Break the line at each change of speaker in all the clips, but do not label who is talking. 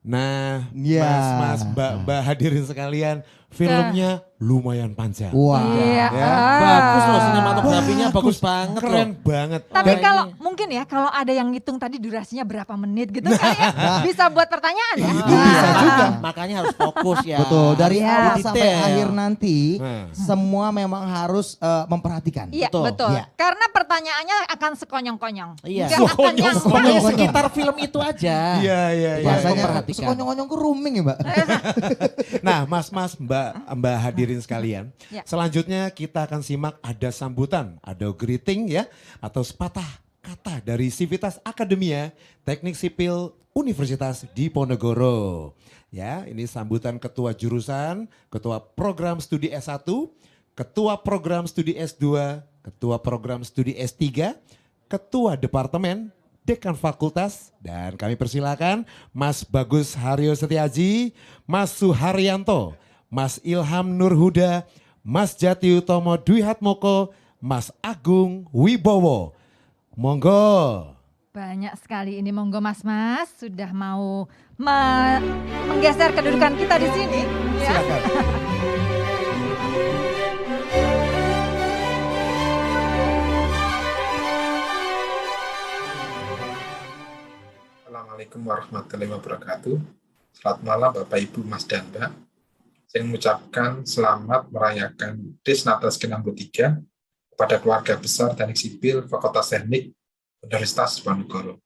Nah,
Iya.
Mas, Mbak hadirin sekalian, filmnya lumayan panjang.
Wah.
Iya.
Ya,
Bagus loh, sinematografinya bagus banget loh.
Keren banget.
Tapi
Wah,
kalau
ini-
mungkin ya kalau ada yang ngitung tadi durasinya berapa menit gitu kali ya bisa buat pertanyaan ya.
Itu bisa juga.
Makanya harus fokus ya.
Betul, dari
Iya.
awal sampai
Detail.
akhir nanti
Nah.
semua memang harus memperhatikan.
Iya
Betul.
betul.
Iya.
Karena pertanyaannya akan sekonyong-konyong.
Iya.
Nggak akan nyangkut.
Pokoknya sekitar film itu aja.
Iya.
Bahasanya
memperhatikan.
sekonyong-konyong ke rooming ya Mbak.
Nah, Mas, Mbak hadirin sekalian,
Ya.
selanjutnya kita akan simak ada sambutan, ada greeting ya, atau sepatah kata dari Civitas Akademia Teknik Sipil Universitas Diponegoro. Ya, ini sambutan ketua jurusan, ketua program studi S1, ketua program studi S2, ketua program studi S3, ketua departemen, dekan fakultas, dan kami persilakan Mas Bagus Haryo Setiaji, Mas Suharyanto, Mas Ilham Nurhuda, Mas Jati Utomo Dwi Hatmoko, Mas Agung Wibowo. Monggo.
Banyak sekali ini monggo mas-mas sudah mau menggeser kedudukan kita di sini. Ya.
Silakan.
Assalamualaikum warahmatullahi wabarakatuh. Selamat malam Bapak Ibu Mas dan Mbak. Saya mengucapkan selamat merayakan Desnatas ke-63 kepada keluarga besar Teknik Sipil Fakultas Teknik Universitas Diponegoro.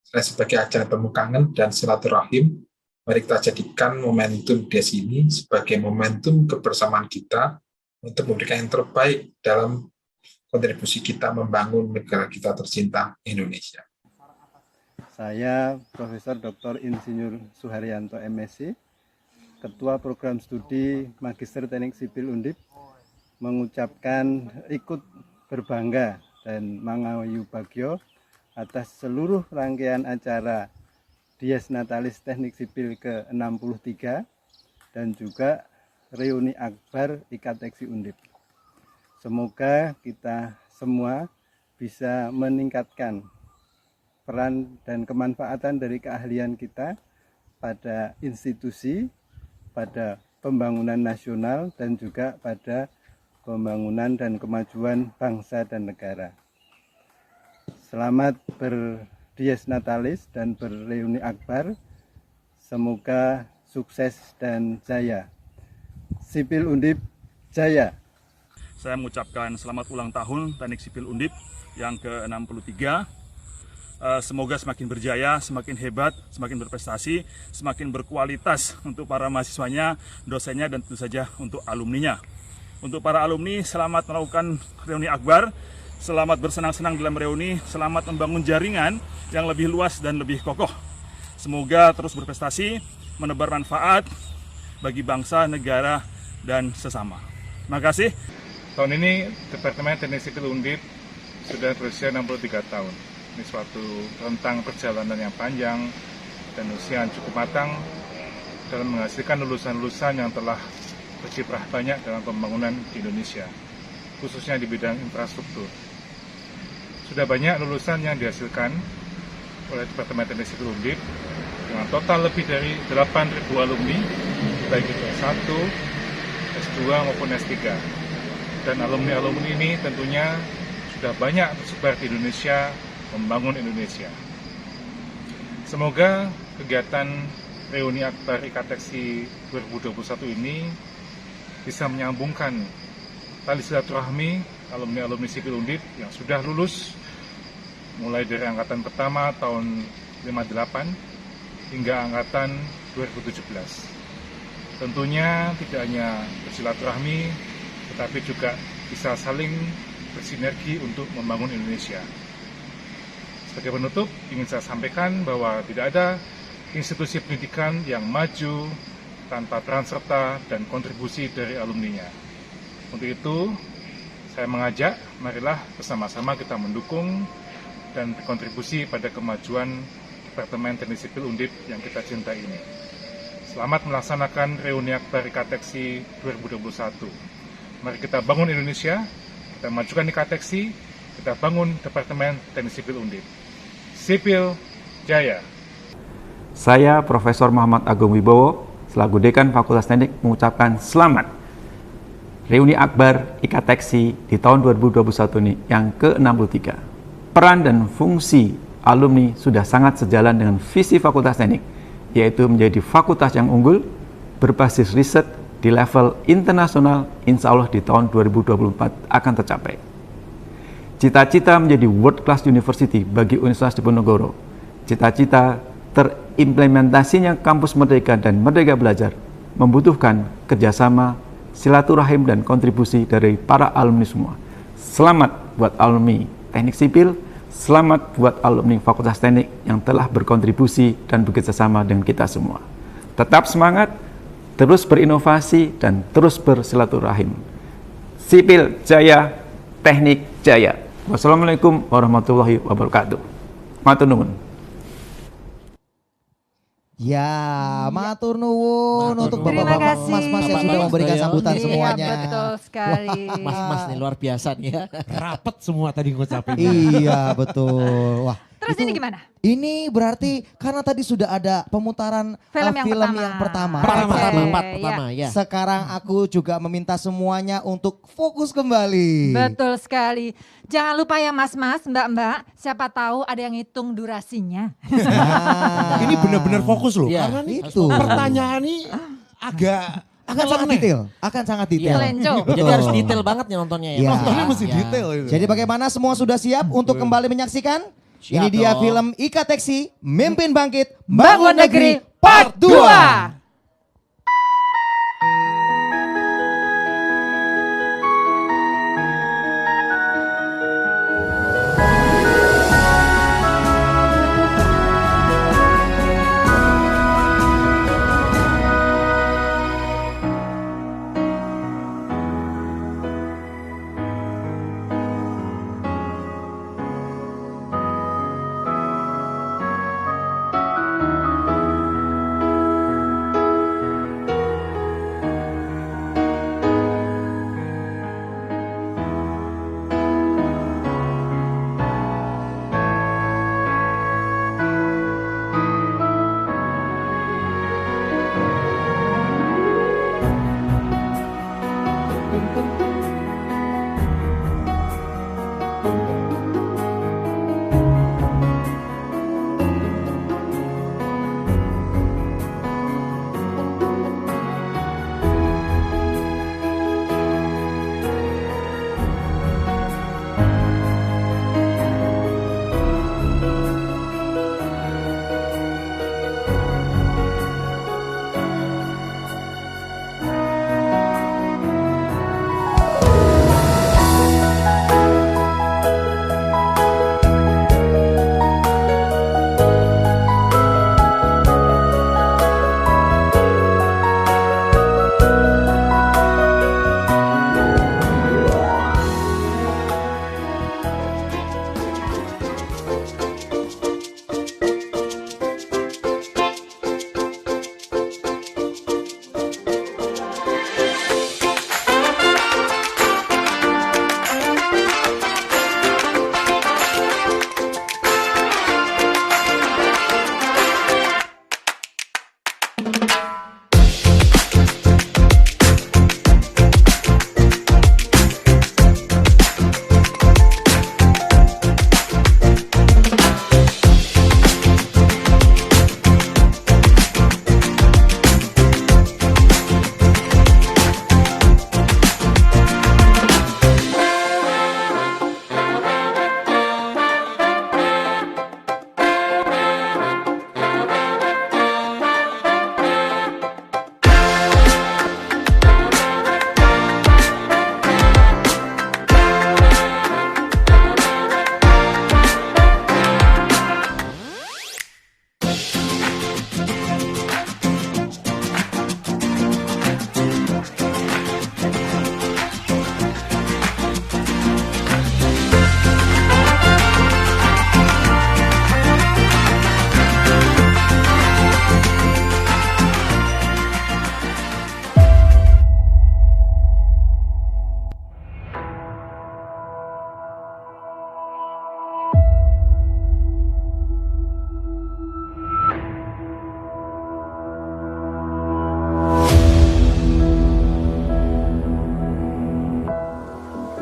Selain sebagai ajang temu kangen dan silaturahim, mari kita jadikan momentum des ini sebagai momentum kebersamaan kita untuk memberikan yang terbaik dalam kontribusi kita membangun negara kita tercinta Indonesia.
Saya Profesor Dr. Insinyur Suharyanto MSc, Ketua Program Studi Magister Teknik Sipil Undip, mengucapkan ikut berbangga dan mangayu bagyo atas seluruh rangkaian acara Dies Natalis Teknik Sipil ke-63 dan juga reuni akbar IKTeksi Undip. Semoga kita semua bisa meningkatkan peran dan kemanfaatan dari keahlian kita pada institusi, pada pembangunan nasional, dan juga pada pembangunan dan kemajuan bangsa dan negara. Selamat berdies natalis dan berreuni akbar. Semoga sukses dan jaya. Sipil Undip jaya.
Saya mengucapkan selamat ulang tahun Teknik Sipil Undip yang ke-63. Semoga semakin berjaya, semakin hebat, semakin berprestasi, semakin berkualitas untuk para mahasiswanya, dosennya, dan tentu saja untuk alumninya. Untuk para alumni, selamat melakukan reuni akbar, selamat bersenang-senang dalam reuni, selamat membangun jaringan yang lebih luas dan lebih kokoh. Semoga terus berprestasi, menebar manfaat bagi bangsa, negara, dan sesama. Terima kasih.
Tahun ini Departemen Teknik Sipil Undip sudah berusia 63 tahun. Ini suatu rentang perjalanan yang panjang dan usia yang cukup matang dalam menghasilkan lulusan-lulusan yang telah berkiprah banyak dalam pembangunan di Indonesia, khususnya di bidang infrastruktur. Sudah banyak lulusan yang dihasilkan oleh Departemen Teknik Sipil Undip dengan total lebih dari 8.000 alumni, baik itu S1, S2 maupun S3. Dan alumni-alumni ini tentunya sudah banyak tersebar di Indonesia, membangun Indonesia. Semoga kegiatan reuni akbar IKTeksi 2021 ini bisa menyambungkan tali silaturahmi alumni-alumni Sipil Undip yang sudah lulus mulai dari angkatan pertama tahun 58 hingga angkatan 2017. Tentunya tidak hanya bersilaturahmi, tetapi juga bisa saling bersinergi untuk membangun Indonesia. Sebagai penutup, ingin saya sampaikan bahwa tidak ada institusi pendidikan yang maju tanpa peran serta dan kontribusi dari alumninya. Untuk itu, saya mengajak, marilah bersama-sama kita mendukung dan berkontribusi pada kemajuan Departemen Teknik Sipil Undip yang kita cintai ini. Selamat melaksanakan reuni akbar IKTeksi 2021. Mari kita bangun Indonesia, kita majukan IKTeksi, kita bangun Departemen Teknik Sipil Undip. Sipil Jaya.
Saya Profesor Muhammad Agung Wibowo, selaku Dekan Fakultas Teknik mengucapkan selamat reuni akbar Ikateksi di tahun 2021 ini yang ke-63. Peran dan fungsi alumni sudah sangat sejalan dengan visi Fakultas Teknik, yaitu menjadi fakultas yang unggul, berbasis riset di level internasional, insya Allah di tahun 2024 akan tercapai. Cita-cita menjadi world class university bagi Universitas Diponegoro, cita-cita terimplementasinya kampus Merdeka dan Merdeka Belajar membutuhkan kerjasama, silaturahim dan kontribusi dari para alumni semua. Selamat buat alumni Teknik Sipil, selamat buat alumni Fakultas Teknik yang telah berkontribusi dan bekerjasama dengan kita semua. Tetap semangat, terus berinovasi dan terus bersilaturahim. Sipil Jaya, Teknik Jaya. Wassalamualaikum warahmatullahi wabarakatuh. Matur nuwun.
Ya, matur nuwun untuk
Terima
bapak-bapak
kasih.
mas-mas yang sudah memberikan sambutan
Iya,
semuanya.
betul sekali.
Mas-mas nih luar biasa nih ya.
Rapet semua tadi ngucapin.
Iya, betul. Wah,
Terus
itu-
ini gimana?
Ini berarti karena tadi sudah ada pemutaran
Film yang pertama.
yang pertama.
Pertama, ya.
Sekarang aku juga meminta semuanya untuk fokus kembali.
Betul sekali. Jangan lupa ya mas-mas, mbak-mbak, siapa tahu ada yang hitung durasinya.
Nah,
Ini benar-benar fokus loh.
Iya,
Karena nih
itu.
pertanyaan ini agak
akan sangat detail, akan sangat detail.
Kelenco.
Jadi
Betul.
harus detail banget nih nontonnya ya.
Iya.
nontonnya mesti
Ya.
detail itu.
Jadi bagaimana semua sudah siap untuk kembali menyaksikan?
Siap
Ini dia
dong.
film Ikateksi, Mimpin Bangkit,
Bangun Negeri
Part 2.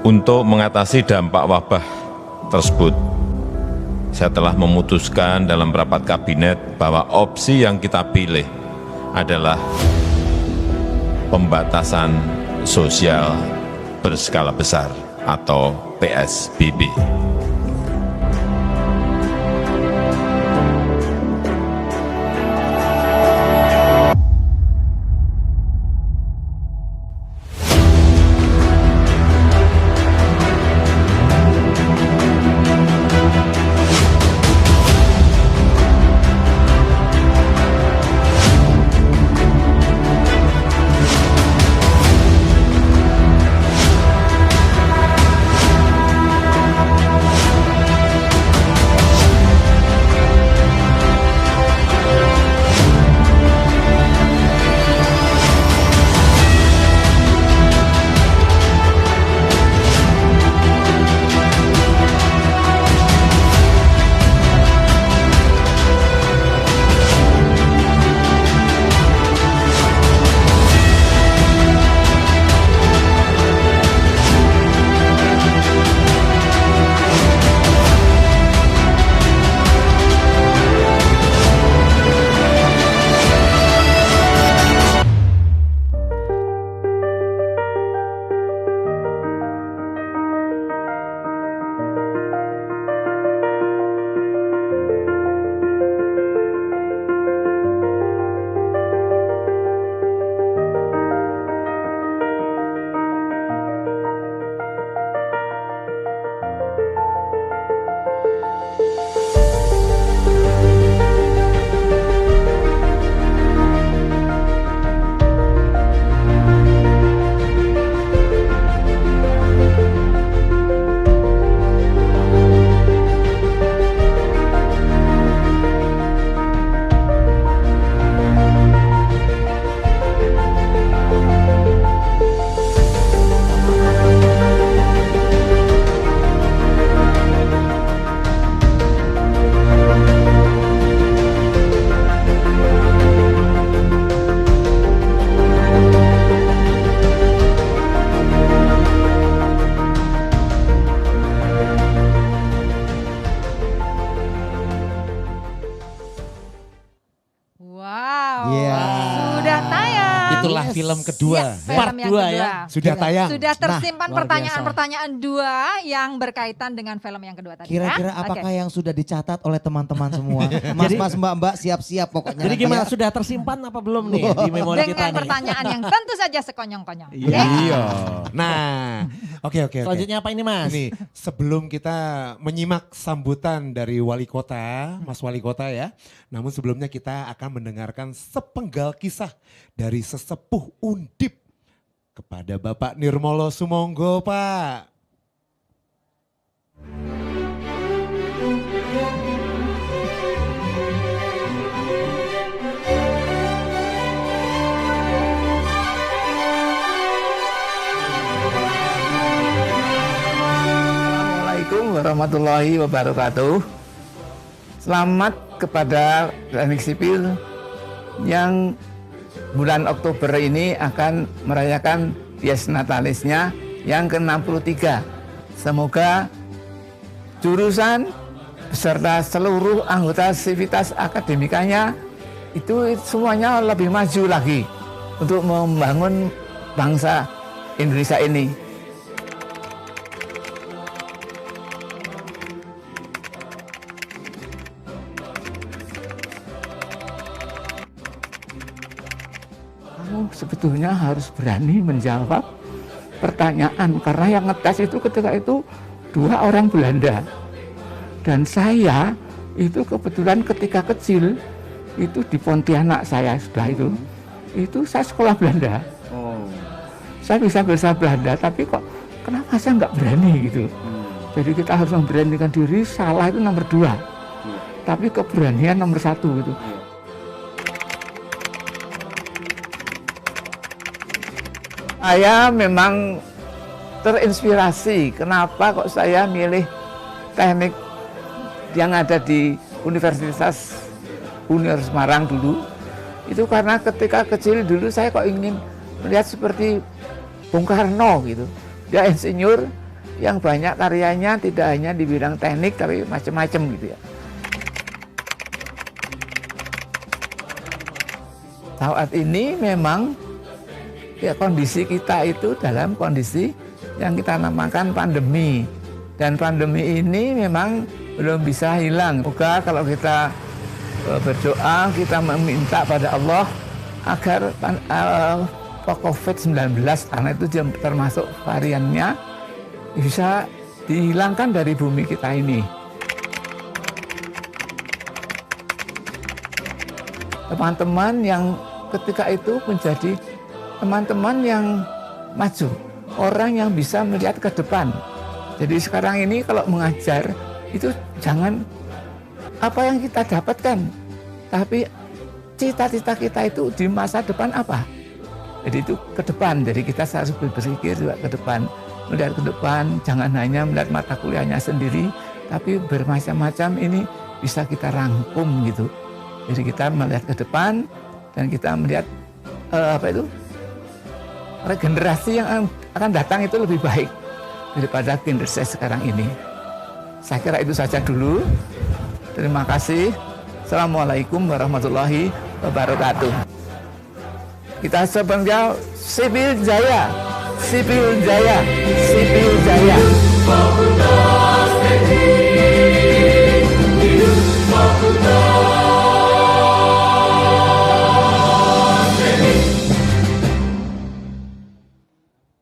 Untuk mengatasi dampak wabah tersebut, saya telah memutuskan dalam rapat kabinet bahwa opsi yang kita pilih adalah pembatasan sosial berskala besar atau PSBB.
Itulah film kedua.
Yes, film yang kedua.
ya.
Sudah tayang.
Sudah tersimpan
luar
pertanyaan-pertanyaan dua yang berkaitan dengan film yang kedua tadi.
Kira-kira
ya?
apakah
Oke.
yang sudah dicatat oleh teman-teman semua? Mas-mas, mbak-mbak siap-siap pokoknya.
Jadi
nanti
gimana,
ya.
sudah tersimpan apa belum nih di memori kita
Dengan
nih?
pertanyaan yang tentu saja sekonyong-konyong.
Iya.
Oke?
Nah, oke.
Selanjutnya apa ini Mas?
Ini sebelum kita menyimak sambutan dari wali kota, Mas Wali Kota ya. Namun sebelumnya kita akan mendengarkan sepenggal kisah dari sesepuh Undip kepada Bapak Nirmolo Sumonggo, Pak.
Assalamualaikum warahmatullahi wabarakatuh. Selamat kepada Teknik Sipil yang bulan Oktober ini akan merayakan Dies Natalisnya yang ke-63. Semoga jurusan beserta seluruh anggota sivitas akademikanya itu semuanya lebih maju lagi untuk membangun bangsa Indonesia ini. Kamu sebetulnya harus berani menjawab pertanyaan karena yang ngetes itu ketika itu 2 orang Belanda dan saya itu kebetulan ketika kecil itu di Pontianak saya sudah itu saya sekolah Belanda. Saya bisa bahasa Belanda tapi kok kenapa saya nggak berani gitu. Jadi kita harus memberanikan diri, salah itu nomor 2 tapi keberanian nomor 1 gitu. Saya memang terinspirasi kenapa kok saya milih teknik yang ada di Universitas Unir Semarang dulu. Itu karena ketika kecil dulu saya kok ingin melihat seperti Bung Karno gitu. Dia insinyur yang banyak karyanya tidak hanya di bidang teknik tapi macam-macam gitu ya. Saat ini memang ya kondisi kita itu dalam kondisi yang kita namakan pandemi. Dan pandemi ini memang belum bisa hilang. Semoga kalau kita berdoa, kita meminta pada Allah agar COVID-19, karena itu termasuk variannya, bisa dihilangkan dari bumi kita ini. Teman-teman yang ketika itu menjadi teman-teman yang maju, orang yang bisa melihat ke depan. Jadi sekarang ini kalau mengajar itu jangan apa yang kita dapatkan, tapi cita-cita kita itu di masa depan apa. Jadi itu ke depan, jadi kita harus berpikir juga ke depan, melihat ke depan, jangan hanya melihat mata kuliahnya sendiri, tapi bermacam-macam ini bisa kita rangkum gitu. Jadi kita melihat ke depan dan kita melihat regenerasi yang akan datang itu lebih baik daripada generasi sekarang ini. Saya kira itu saja dulu. Terima kasih. Assalamualaikum warahmatullahi wabarakatuh. Kita sebenarnya Sipil Jaya, Sipil Jaya, Sipil Jaya.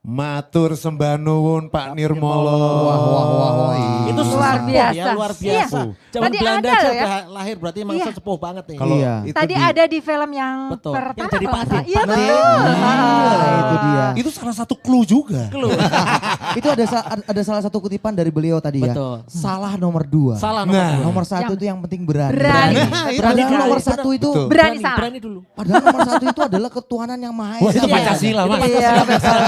Matur sembah nuwun Pak Nirmolo.
Wah.
Itu
luar biasa.
Ya, luar biasa.
Iya.
Zaman
Tadi
Belanda
ada
aja
ya?
lahir berarti emang
Iya.
sepuh banget nih.
Kalau
Iya.
itu
Tadi ada di film yang
Betul.
pertama.
Yang jadi
kalau
Pak
nggak salah.
Ade.
Iya
Pak Ade.
betul.
Itu dia.
itu salah satu clue juga.
Itu ada salah satu kutipan dari beliau tadi ya.
Betul.
Salah nomor 2.
Salah
Nah.
Nomor 1 itu yang penting berani.
Berani.
Padahal
Berani
nomor
sekali.
1 itu
Betul.
Berani salah.
Berani dulu.
padahal nomor 1 itu adalah ketuhanan yang maha
Wah,
esa.
itu Pancasila, Mas.
Iya betul.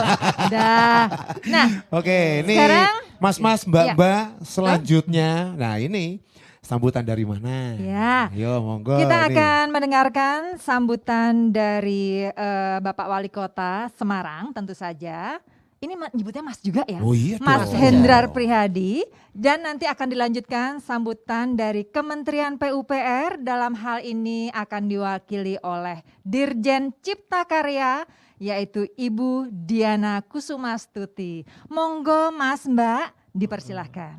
Udah. Nah,
Oke, ini
Sekarang,
Mas-mas, Mbak-mbak selanjutnya. Nah, ini sambutan dari mana?
ya.
Ayo, monggo.
Kita
nih.
akan mendengarkan sambutan dari Bapak Wali Kota Semarang tentu saja. Ini nyebutnya Mas juga ya?
Oh iya
Mas
dong.
Hendrar Prihadi. Dan nanti akan dilanjutkan sambutan dari Kementerian PUPR. Dalam hal ini akan diwakili oleh Dirjen Cipta Karya, yaitu Ibu Diana Kusumastuti. Monggo Mas Mbak, dipersilahkan.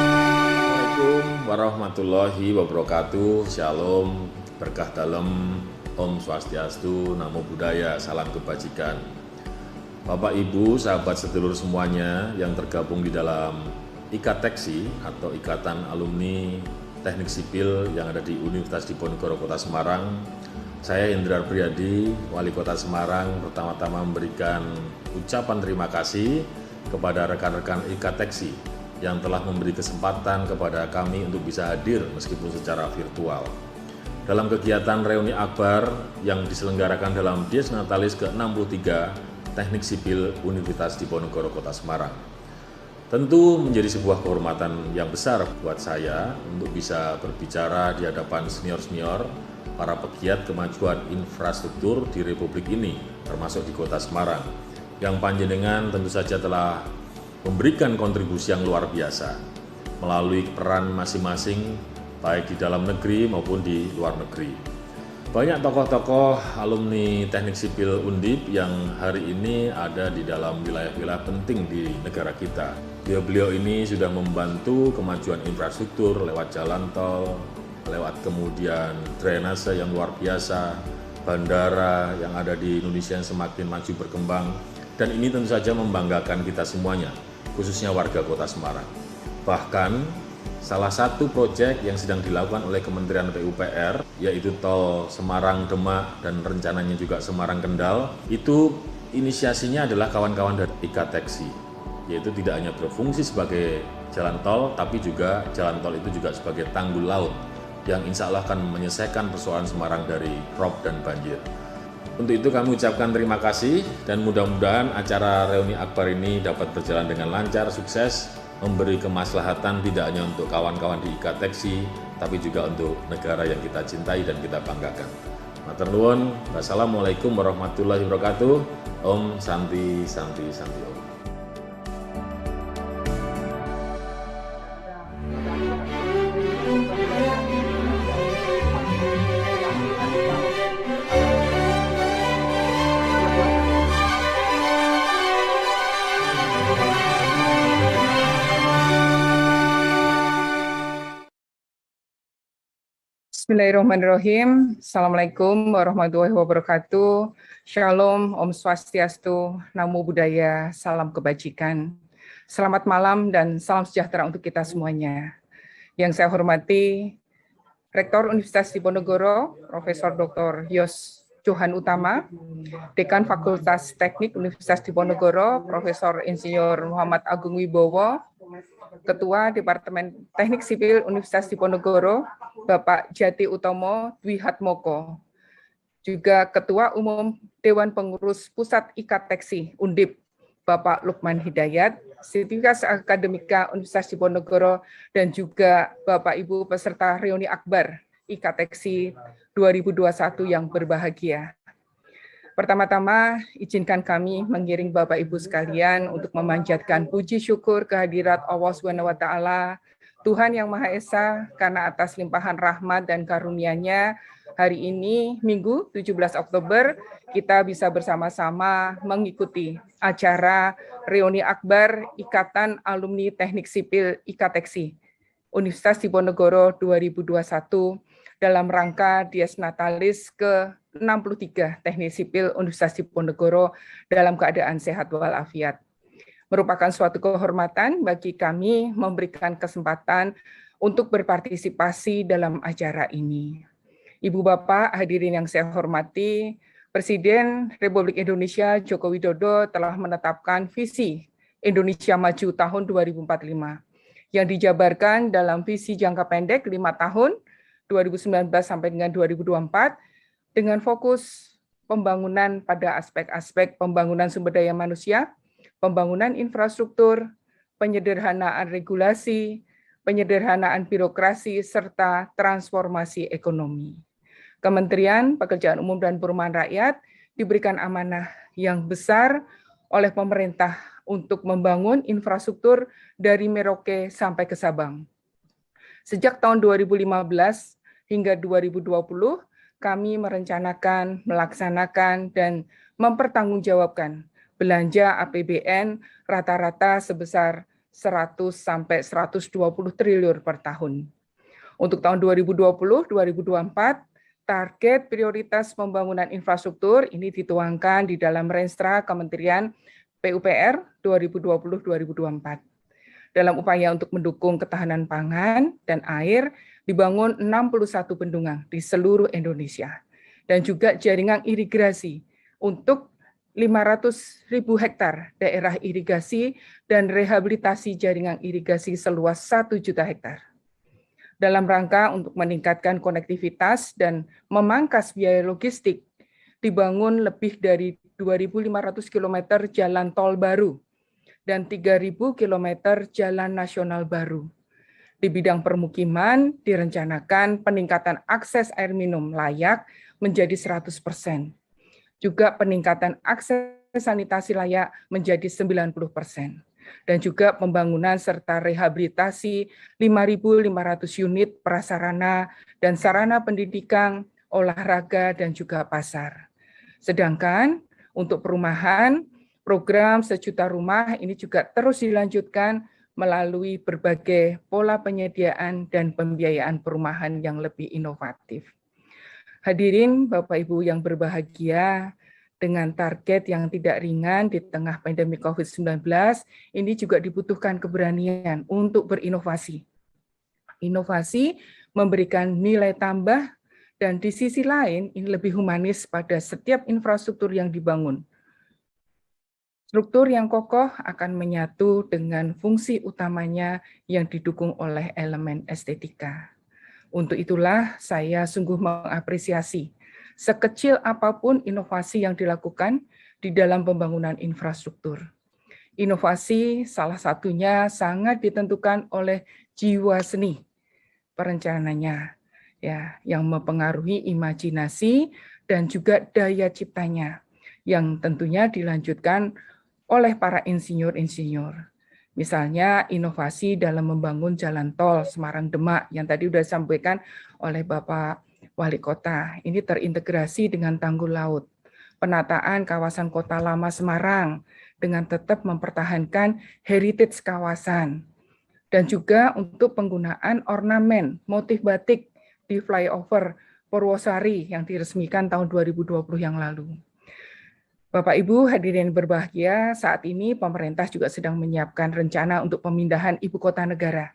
Assalamualaikum warahmatullahi wabarakatuh. Shalom, berkah dalam, Om Swastiastu, Namo Buddhaya, salam kebajikan. Bapak Ibu, sahabat sedulur semuanya yang tergabung di dalam IKATEKSI atau Ikatan Alumni Teknik Sipil yang ada di Universitas Diponegoro Kota Semarang. Saya Hendrar Prihadi, Wali Kota Semarang, pertama-tama memberikan ucapan terima kasih kepada rekan-rekan IKATEKSI yang telah memberi kesempatan kepada kami untuk bisa hadir meskipun secara virtual dalam kegiatan reuni akbar yang diselenggarakan dalam Dies Natalis ke-63 Teknik Sipil Universitas Diponegoro Kota Semarang. Tentu menjadi sebuah kehormatan yang besar buat saya untuk bisa berbicara di hadapan senior-senior para pegiat kemajuan infrastruktur di Republik ini, termasuk di Kota Semarang, yang panjenengan tentu saja telah memberikan kontribusi yang luar biasa melalui peran masing-masing baik di dalam negeri maupun di luar negeri. Banyak tokoh-tokoh alumni Teknik Sipil Undip yang hari ini ada di dalam wilayah-wilayah penting di negara kita. Beliau-beliau ini sudah membantu kemajuan infrastruktur lewat jalan tol, lewat kemudian drainase yang luar biasa, bandara yang ada di Indonesia yang semakin maju berkembang, dan ini tentu saja membanggakan kita semuanya, khususnya warga Kota Semarang. Bahkan salah satu proyek yang sedang dilakukan oleh Kementerian PUPR, yaitu tol Semarang-Demak dan rencananya juga Semarang-Kendal, itu inisiasinya adalah kawan-kawan dari IKATEKSI, yaitu tidak hanya berfungsi sebagai jalan tol, tapi juga jalan tol itu juga sebagai tanggul laut, yang insya Allah akan menyelesaikan persoalan Semarang dari rob dan banjir. Untuk itu kami ucapkan terima kasih dan mudah-mudahan acara reuni akbar ini dapat berjalan dengan lancar, sukses, memberi kemaslahatan tidak hanya untuk kawan-kawan di Ikateksi, tapi juga untuk negara yang kita cintai dan kita banggakan. Matur nuwun. Wassalamualaikum warahmatullahi wabarakatuh. Om Santi Santi Santi Om.
Bismillahirrahmanirrahim. Assalamualaikum warahmatullahi wabarakatuh. Shalom, Om Swastiastu, Namo Buddhaya, salam kebajikan. Selamat malam dan salam sejahtera untuk kita semuanya. Yang saya hormati Rektor Universitas Diponegoro, Profesor Dr. Yos Johan Utama, Dekan Fakultas Teknik Universitas Diponegoro, Profesor Insinyur Muhammad Agung Wibowo, Ketua Departemen Teknik Sipil Universitas Diponegoro, Bapak Jati Utomo Dwi Hatmoko, juga Ketua Umum Dewan Pengurus Pusat Ikateksi Undip, Bapak Lukman Hidayat, Sivitas Akademika Universitas Diponegoro, dan juga Bapak Ibu peserta reuni Akbar Ikateksi 2021 yang berbahagia. Pertama-tama, izinkan kami mengiring Bapak Ibu sekalian untuk memanjatkan puji syukur kehadirat Allah SWT, Tuhan Yang Maha Esa, karena atas limpahan rahmat dan karunia-Nya, hari ini, Minggu 17 Oktober, kita bisa bersama-sama mengikuti acara Reuni Akbar Ikatan Alumni Teknik Sipil Ikateksi Universitas Diponegoro 2021 dalam rangka Dies Natalis ke-63 Teknik Sipil Universitas Diponegoro dalam keadaan sehat walafiat. Merupakan suatu kehormatan bagi kami memberikan kesempatan untuk berpartisipasi dalam acara ini. Ibu Bapak hadirin yang saya hormati, Presiden Republik Indonesia Joko Widodo telah menetapkan visi Indonesia Maju tahun 2045 yang dijabarkan dalam visi jangka pendek 5 tahun 2019 sampai dengan 2024 dengan fokus pembangunan pada aspek-aspek pembangunan sumber daya manusia, pembangunan infrastruktur, penyederhanaan regulasi, penyederhanaan birokrasi, serta transformasi ekonomi. Kementerian Pekerjaan Umum dan Perumahan Rakyat diberikan amanah yang besar oleh pemerintah untuk membangun infrastruktur dari Merauke sampai ke Sabang. Sejak tahun 2015 hingga 2020, kami merencanakan, melaksanakan, dan mempertanggungjawabkan belanja APBN rata-rata sebesar 100 sampai 120 triliun per tahun. Untuk tahun 2020-2024, target prioritas pembangunan infrastruktur ini dituangkan di dalam Renstra Kementerian PUPR 2020-2024. Dalam upaya untuk mendukung ketahanan pangan dan air, dibangun 61 bendungan di seluruh Indonesia, dan juga jaringan irigasi untuk 500.000 hektar daerah irigasi dan rehabilitasi jaringan irigasi seluas 1 juta hektar. Dalam rangka untuk meningkatkan konektivitas dan memangkas biaya logistik, dibangun lebih dari 2.500 km jalan tol baru dan 3.000 km jalan nasional baru. Di bidang permukiman, direncanakan peningkatan akses air minum layak menjadi 100%. Juga peningkatan akses sanitasi layak menjadi 90%. Dan juga pembangunan serta rehabilitasi 5.500 unit prasarana dan sarana pendidikan, olahraga, dan juga pasar. Sedangkan untuk perumahan, program Sejuta Rumah ini juga terus dilanjutkan melalui berbagai pola penyediaan dan pembiayaan perumahan yang lebih inovatif. Hadirin Bapak Ibu yang berbahagia, dengan target yang tidak ringan di tengah pandemi COVID-19, ini juga dibutuhkan keberanian untuk berinovasi. Inovasi memberikan nilai tambah dan di sisi lain ini lebih humanis pada setiap infrastruktur yang dibangun. Struktur yang kokoh akan menyatu dengan fungsi utamanya yang didukung oleh elemen estetika. Untuk itulah saya sungguh mengapresiasi sekecil apapun inovasi yang dilakukan di dalam pembangunan infrastruktur. Inovasi salah satunya sangat ditentukan oleh jiwa seni perencananya, ya, yang mempengaruhi imajinasi dan juga daya ciptanya, yang tentunya dilanjutkan oleh para insinyur-insinyur. Misalnya inovasi dalam membangun jalan tol Semarang-Demak yang tadi sudah disampaikan oleh Bapak Wali Kota. Ini terintegrasi dengan tanggul laut. Penataan kawasan kota lama Semarang dengan tetap mempertahankan heritage kawasan. Dan juga untuk penggunaan ornamen motif batik di flyover Purwosari yang diresmikan tahun 2020 yang lalu. Bapak Ibu hadirin berbahagia, saat ini pemerintah juga sedang menyiapkan rencana untuk pemindahan ibu kota negara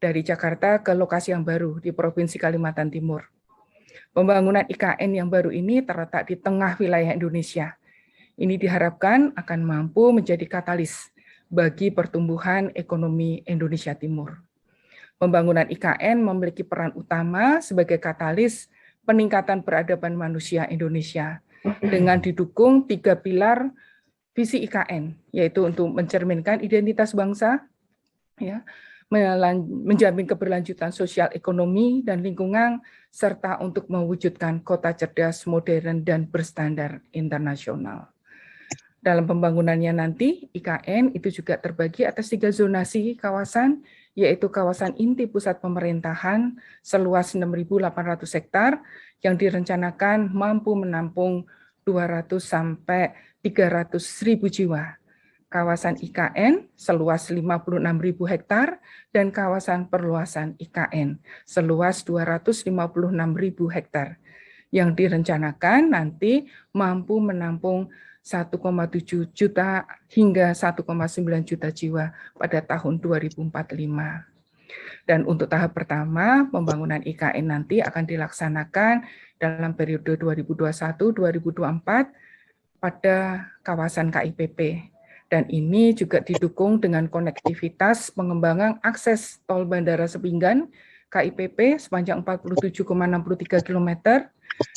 dari Jakarta ke lokasi yang baru di Provinsi Kalimantan Timur. Pembangunan IKN yang baru ini terletak di tengah wilayah Indonesia. Ini diharapkan akan mampu menjadi katalis bagi pertumbuhan ekonomi Indonesia Timur. Pembangunan IKN memiliki peran utama sebagai katalis peningkatan peradaban manusia Indonesia dengan didukung 3 pilar visi IKN, yaitu untuk mencerminkan identitas bangsa, ya, menjamin keberlanjutan sosial ekonomi dan lingkungan, serta untuk mewujudkan kota cerdas, modern, dan berstandar internasional. Dalam pembangunannya nanti, IKN itu juga terbagi atas 3 zonasi kawasan, yaitu kawasan inti pusat pemerintahan seluas 6.800 hektar yang direncanakan mampu menampung 200 sampai 300.000 jiwa. Kawasan IKN seluas 56.000 hektar dan kawasan perluasan IKN seluas 256.000 hektar yang direncanakan nanti mampu menampung 1,7 juta hingga 1,9 juta jiwa pada tahun 2045. Dan untuk tahap pertama, pembangunan IKN nanti akan dilaksanakan dalam periode 2021-2024 pada kawasan KIPP. Dan ini juga didukung dengan konektivitas pengembangan akses tol Bandara Sepinggan KIPP sepanjang 47,63 km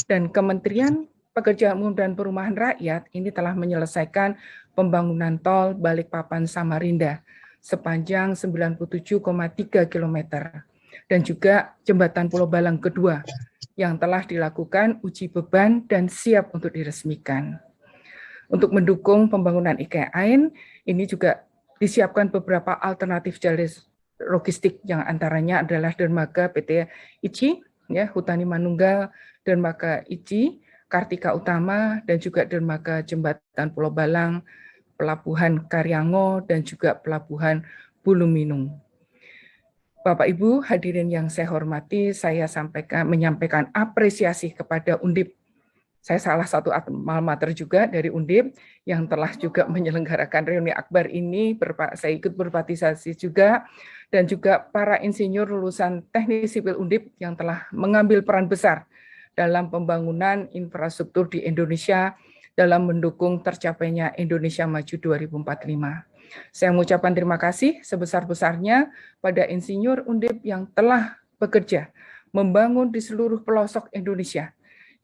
dan Kementerian Pekerjaan Umum dan Perumahan Rakyat ini telah menyelesaikan pembangunan tol Balikpapan Samarinda sepanjang 97,3 km dan juga jembatan Pulau Balang kedua yang telah dilakukan uji beban dan siap untuk diresmikan. Untuk mendukung pembangunan IKN, ini juga disiapkan beberapa alternatif jalur logistik yang antaranya adalah dermaga PT ICI, ya, Hutani Manunggal, dermaga ICI, Kartika Utama, dan juga dermaga jembatan Pulau Balang, Pelabuhan Karyango, dan juga Pelabuhan Buluminung. Bapak Ibu hadirin yang saya hormati, saya menyampaikan apresiasi kepada Undip. Saya salah satu alma mater juga dari Undip yang telah juga menyelenggarakan reuni akbar ini, saya ikut berpartisipasi juga, dan juga para insinyur lulusan Teknik Sipil Undip yang telah mengambil peran besar dalam pembangunan infrastruktur di Indonesia dalam mendukung tercapainya Indonesia Maju 2045. Saya mengucapkan terima kasih sebesar-besarnya pada insinyur Undip yang telah bekerja membangun di seluruh pelosok Indonesia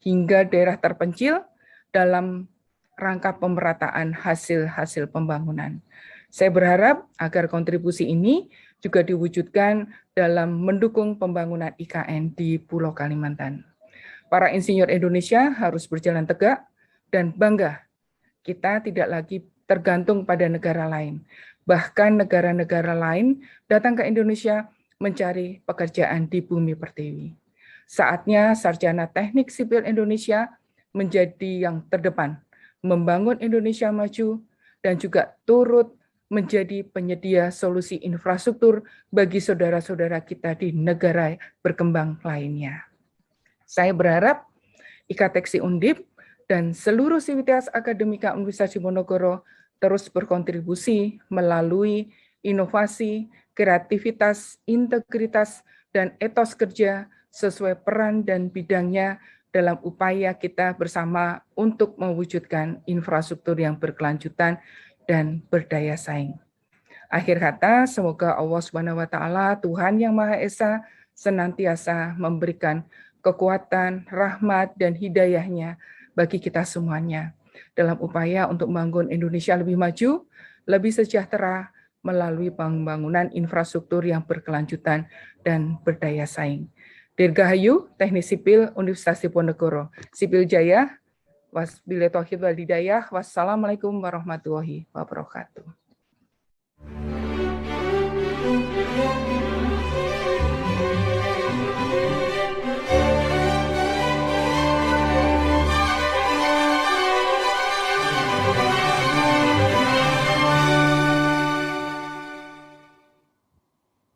hingga daerah terpencil dalam rangka pemerataan hasil-hasil pembangunan. Saya berharap agar kontribusi ini juga diwujudkan dalam mendukung pembangunan IKN di Pulau Kalimantan. Para insinyur Indonesia harus berjalan tegak dan bangga. Kita tidak lagi tergantung pada negara lain. Bahkan negara-negara lain datang ke Indonesia mencari pekerjaan di bumi pertiwi. Saatnya sarjana teknik sipil Indonesia menjadi yang terdepan, membangun Indonesia maju, dan juga turut menjadi penyedia solusi infrastruktur bagi saudara-saudara kita di negara berkembang lainnya. Saya berharap IKTeksi Undip dan seluruh Sivitas Akademika Universitas Diponegoro terus berkontribusi melalui inovasi, kreativitas, integritas, dan etos kerja sesuai peran dan bidangnya dalam upaya kita bersama untuk mewujudkan infrastruktur yang berkelanjutan dan berdaya saing. Akhir kata, semoga Allah Subhanahu wa Ta'ala, Tuhan Yang Maha Esa, senantiasa memberikan kekuatan, rahmat, dan hidayahnya bagi kita semuanya dalam upaya untuk membangun Indonesia lebih maju, lebih sejahtera melalui pembangunan infrastruktur yang berkelanjutan dan berdaya saing. Dirgahayu, Teknik Sipil Universitas Diponegoro. Sipil Jaya, Wasbillahi taufiq wal hidayah. Wassalamualaikum warahmatullahi wabarakatuh.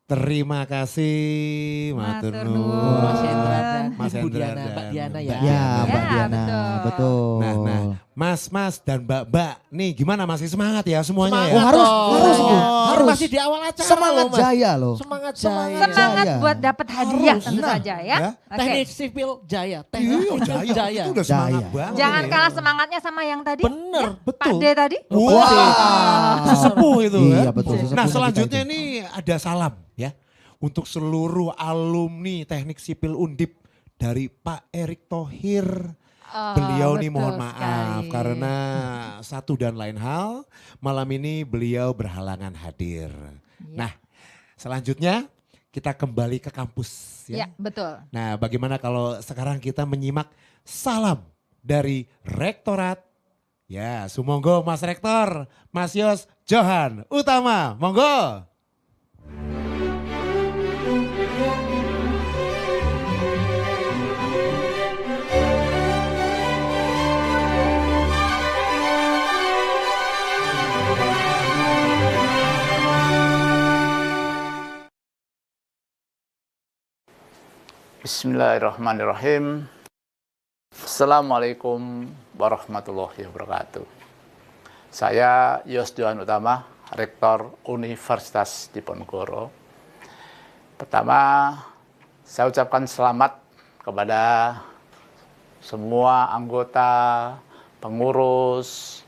Terima kasih Matur Nuwun.
Mas Hendra dan
Mas
Ibu
Hendra
Diana, Mbak
dan
Diana ya.
Ya, Mbak Diana, betul.
Nah, Mas dan Mbak, nih gimana masih semangat ya semuanya ya?
Oh, harus itu, harus.
Masih di awal acara
Semangat
loh, Mas.
jaya loh.
Semangat
Semangat
Jaya.
buat dapat hadiah tentu
Nah,
saja ya. Oke.
Teknik Sipil Jaya.
Iya,
Teknik
Jaya. Itu udah semangat
Jaya.
banget.
Jangan
ini.
kalah semangatnya sama yang tadi.
Bener,
Pak
betul.
D tadi.
Wah, sesepuh itu
Iya,
ya.
betul, sesepuh
Nah
kita
selanjutnya
itu.
ini ada salam ya. Untuk seluruh alumni Teknik Sipil Undip dari Pak Erick Thohir. Beliau nih
betul
mohon maaf
sekali.
karena satu dan lain hal malam ini beliau berhalangan hadir. Nah selanjutnya kita kembali ke kampus
Ya,
ya.
betul.
Nah bagaimana kalau sekarang kita menyimak salam dari Rektorat. Ya sumonggo Mas Rektor, Mas Yos Johan Utama, monggo.
Bismillahirrahmanirrahim. Assalamualaikum warahmatullahi wabarakatuh. Saya Yos Johan Utama, Rektor Universitas Diponegoro. Pertama, saya ucapkan selamat kepada semua anggota, pengurus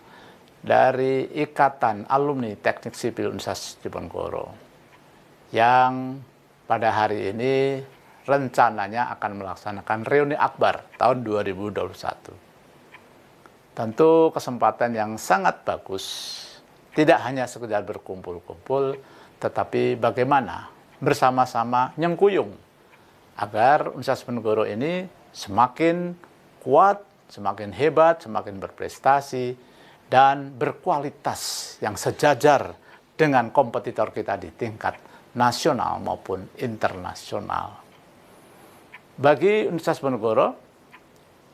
dari Ikatan Alumni Teknik Sipil Universitas Diponegoro yang pada hari ini rencananya akan melaksanakan reuni akbar tahun 2021. Tentu kesempatan yang sangat bagus, tidak hanya sekedar berkumpul-kumpul, tetapi bagaimana bersama-sama nyengkuyung agar Universitas Diponegoro ini semakin kuat, semakin hebat, semakin berprestasi, dan berkualitas yang sejajar dengan kompetitor kita di tingkat nasional maupun internasional. Bagi Universitas Diponegoro,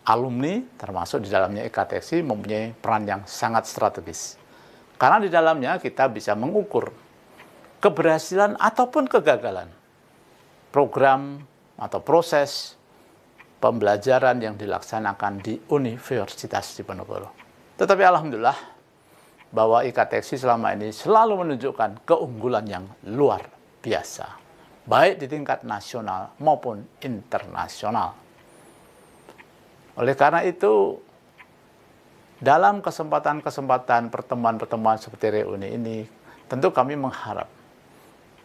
alumni termasuk di dalamnya IKTEXI mempunyai peran yang sangat strategis. Karena di dalamnya kita bisa mengukur keberhasilan ataupun kegagalan program atau proses pembelajaran yang dilaksanakan di Universitas Diponegoro. Tetapi alhamdulillah bahwa IKTEXI selama ini selalu menunjukkan keunggulan yang luar biasa, baik di tingkat nasional maupun internasional. Oleh karena itu, dalam kesempatan-kesempatan pertemuan-pertemuan seperti reuni ini, tentu kami mengharap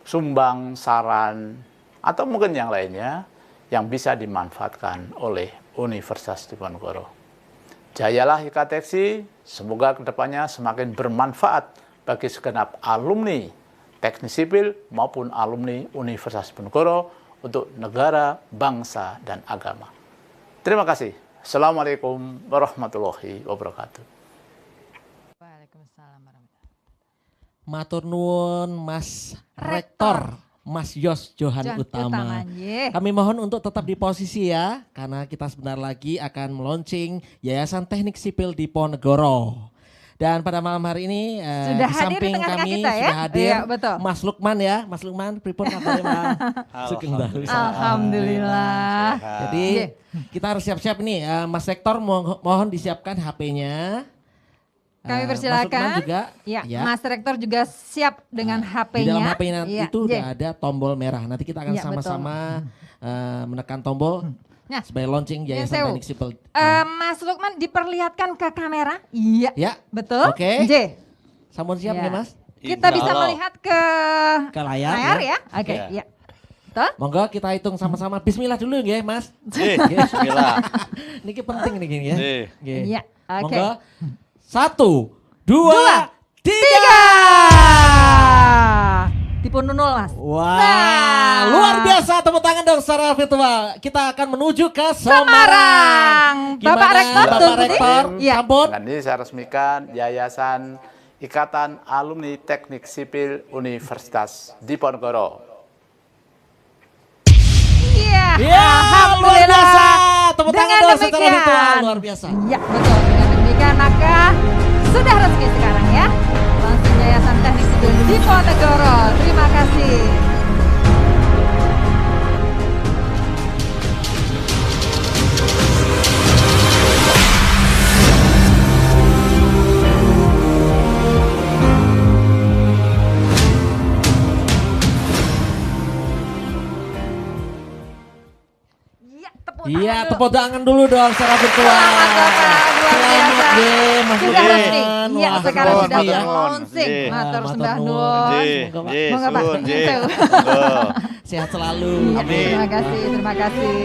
sumbang, saran, atau mungkin yang lainnya yang bisa dimanfaatkan oleh Universitas Diponegoro. Jayalah IKTEXI, semoga kedepannya semakin bermanfaat bagi segenap alumni Teknik Sipil maupun alumni Universitas Diponegoro untuk negara, bangsa, dan agama. Terima kasih. Assalamualaikum warahmatullahi wabarakatuh.
Waalaikumsalam warahmatullahi.
Matur nuwun Mas Rektor, Mas Yos Johan Utama. Kami mohon untuk tetap di posisi ya, karena kita sebentar lagi akan meluncing Yayasan Teknik Sipil Diponegoro. Dan pada malam hari ini
sudah
di
hadir
samping
di tengah-tengah
kami
kita ya?
sudah hadir
Iya, betul.
Mas Lukman ya. Mas Lukman, pripun kabarnya Mas?
Alhamdulillah.
Jadi kita harus siap-siap nih. Mas Rektor mohon disiapkan HP-nya.
Kami
Mas
persilakan.
Lukman juga.
Ya,
Ya.
Mas Rektor juga siap dengan HP-nya.
Di dalam HP-nya
Ya,
itu udah ada tombol merah. Nanti kita akan
Ya,
sama-sama menekan tombol
Nah,
sebagai launching Yayasan
Sewu.
Teknik Sipil.
Mas Lukman diperlihatkan ke kamera. Iya.
Ya.
Betul.
Oke.
J.
Sampun siap
Ya.
nih Mas?
Kita bisa melihat ke
layar
ya. Oke, ya. Betul?
Monggo kita hitung sama-sama. Bismillah dulu ya Mas.
Bismillah.
Niki penting nih ya.
Iya. Oke.
Monggo. 1, 2,
Dipun nunul Mas.
Wah, luar biasa, tepuk tangan dong secara virtual. Kita akan menuju ke
Semarang.
Gimana,
Bapak Rektor,
Bapak Rektor,
ya.
sambut.
Dan ini saya resmikan Yayasan Ikatan Alumni Teknik Sipil Universitas Diponegoro.
Iya,
Ya, luar biasa. Tepuk tangan
Dengan
dong secara
demikian.
virtual, luar biasa.
Ya, betul. Dengan demikian maka sudah resmi sekarang ya. Langsung Yayasan Teknik Sipil Diponegoro. Terima kasih.
Iya, tepuk tangan dulu dong secara virtual.
Selamat Bapak, luar biasa.
deh, Mas
Sudah
Ruben.
resmi. Iya,
Wah,
sekarang
keren
sudah
ya.
launching. Matur sembah nuwun.
Nggih,
Monggo, Pak.
suwun, nggih.
Sewu.
Monggo.
Sehat selalu.
Iya,
Amin.
terima kasih, terima kasih.